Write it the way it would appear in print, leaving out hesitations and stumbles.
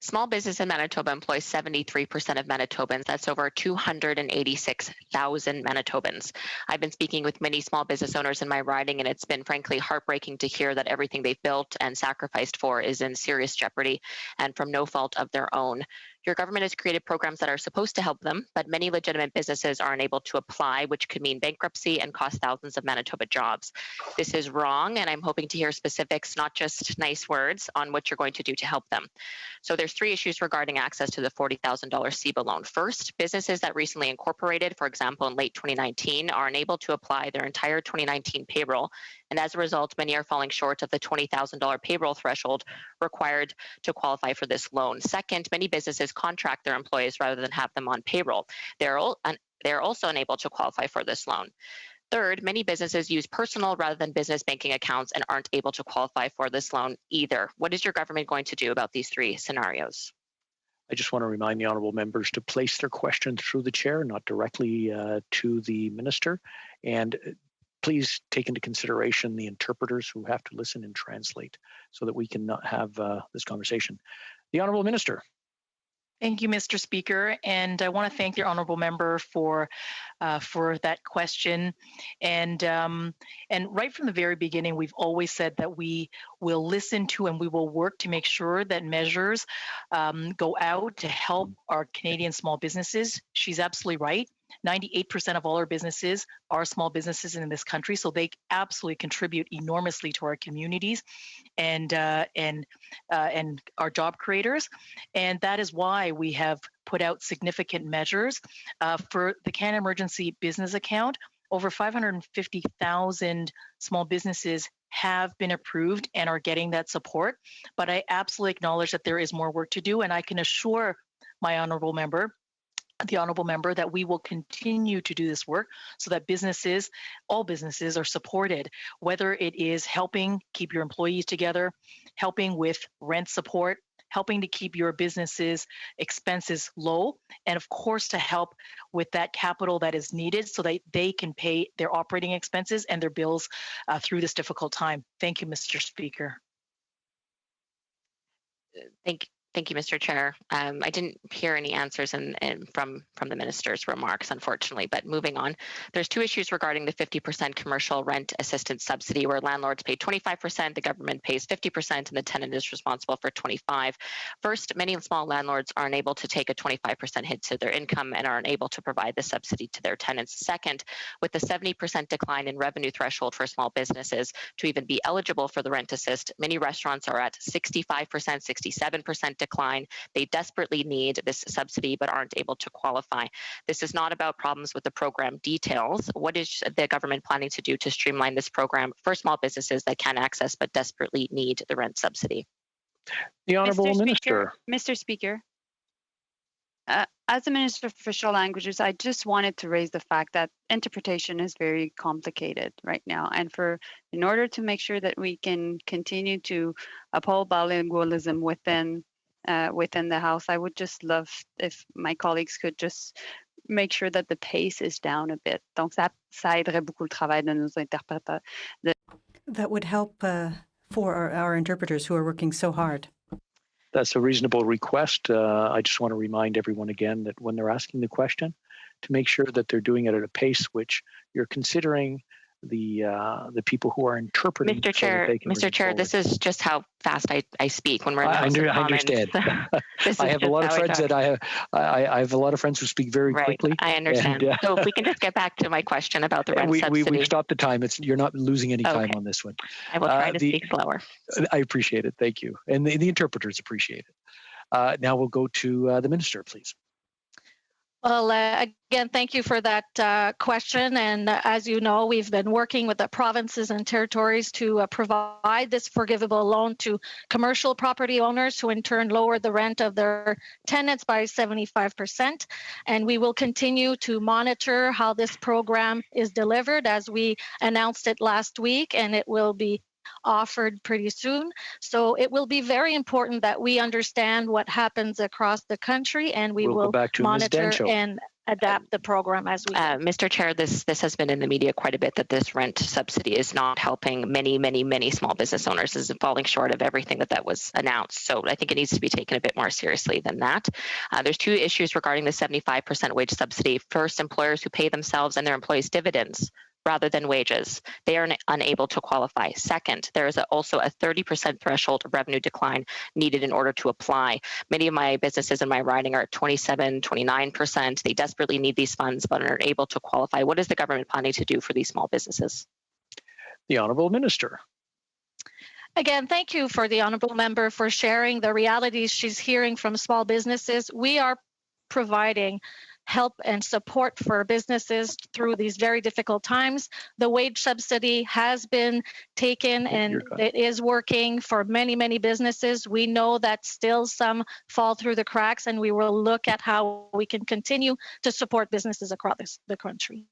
Small business in Manitoba employs 73% of Manitobans. That's over 286,000 Manitobans. I've been speaking with many small business owners in my riding, and it's been frankly heartbreaking to hear that everything they've built and sacrificed for is in serious jeopardy and from no fault of their own. Your government has created programs that are supposed to help them, but many legitimate businesses are unable to apply, which could mean bankruptcy and cost thousands of Manitoba jobs. This is wrong, and I'm hoping to hear specifics, not just nice words, on what you're going to do to help them. So there's three issues regarding access to the $40,000 CEBA loan. First, businesses that recently incorporated, for example, in late 2019, are unable to apply their entire 2019 payroll, and as a result, many are falling short of the $20,000 payroll threshold required to qualify for this loan. Second, many businesses contract their employees rather than have them on payroll. They're also unable to qualify for this loan. Third, many businesses use personal rather than business banking accounts and aren't able to qualify for this loan either. What is your government going to do about these three scenarios? I just want to remind the honourable members to place their question through the chair, not directly to the minister. And please take into consideration the interpreters who have to listen and translate so that we can have this conversation. The Honourable Minister. Thank you, Mr. Speaker, and I want to thank the honourable member for that question. And right from the very beginning, we've always said that we will listen to and we will work to make sure that measures go out to help our Canadian small businesses. She's absolutely right. 98% of all our businesses are small businesses in this country, so they absolutely contribute enormously to our communities and our job creators. And that is why we have put out significant measures for the Canada Emergency Business Account. Over 550,000 small businesses have been approved and are getting that support. But I absolutely acknowledge that there is more work to do, and I can assure the honourable member, that we will continue to do this work so that all businesses are supported, whether it is helping keep your employees together, helping with rent support, helping to keep your businesses' expenses low, and of course to help with that capital that is needed so that they can pay their operating expenses and their bills through this difficult time. Thank you, Mr. Speaker. Thank you, Mr. Chair. I didn't hear any answers from the minister's remarks, unfortunately, but moving on. There's two issues regarding the 50% commercial rent assistance subsidy where landlords pay 25%, the government pays 50%, and the tenant is responsible for 25%. First, many small landlords are unable to take a 25% hit to their income and are unable to provide the subsidy to their tenants. Second, with the 70% decline in revenue threshold for small businesses to even be eligible for the rent assist, many restaurants are at 65%, 67% decline. They desperately need this subsidy but aren't able to qualify. This is not about problems with the program details. What is the government planning to do to streamline this program for small businesses that can access but desperately need the rent subsidy? The Honourable Minister. Mr. Speaker, as a Minister of Official Languages, I just wanted to raise the fact that interpretation is very complicated right now. And in order to make sure that we can continue to uphold bilingualism within the House, I would just love if my colleagues could just make sure that the pace is down a bit. Donc, ça aiderait beaucoup le travail de nos interprètes. That would help for our interpreters who are working so hard. That's a reasonable request. I just want to remind everyone again that when they're asking the question, to make sure that they're doing it at a pace which you're considering the people who are interpreting. Mr. Chair, this is just how fast I speak when we're in the House of Commons. I understand. I have a lot of friends that I have a lot of friends who speak very quickly. I understand. And, so if we can just get back to my question about the rent subsidy. We've stopped the time. You're not losing any time on this one. I will try to speak slower. I appreciate it. Thank you. And the interpreters appreciate it. Now we'll go to the Minister, please. Well, again, thank you for that question. And as you know, we've been working with the provinces and territories to provide this forgivable loan to commercial property owners who in turn lower the rent of their tenants by 75%. And we will continue to monitor how this program is delivered as we announced it last week, and it will be offered pretty soon. So it will be very important that we understand what happens across the country, and we will monitor and adapt the program as we Mr. Chair, this has been in the media quite a bit, that this rent subsidy is not helping many small business owners. This is falling short of everything that was announced. So I think it needs to be taken a bit more seriously than that. There's two issues regarding the 75% wage subsidy. First, employers who pay themselves and their employees dividends rather than wages, they are unable to qualify. Second, there is also a 30% threshold of revenue decline needed in order to apply. Many of my businesses in my riding are at 27, 29%. They desperately need these funds but are unable to qualify. What is the government planning to do for these small businesses? The Honourable Minister. Again, thank you for the honourable member for sharing the realities she's hearing from small businesses. We are providing help and support for businesses through these very difficult times. The wage subsidy has been taken and it is working for many businesses. We know that still some fall through the cracks, and we will look at how we can continue to support businesses across the country.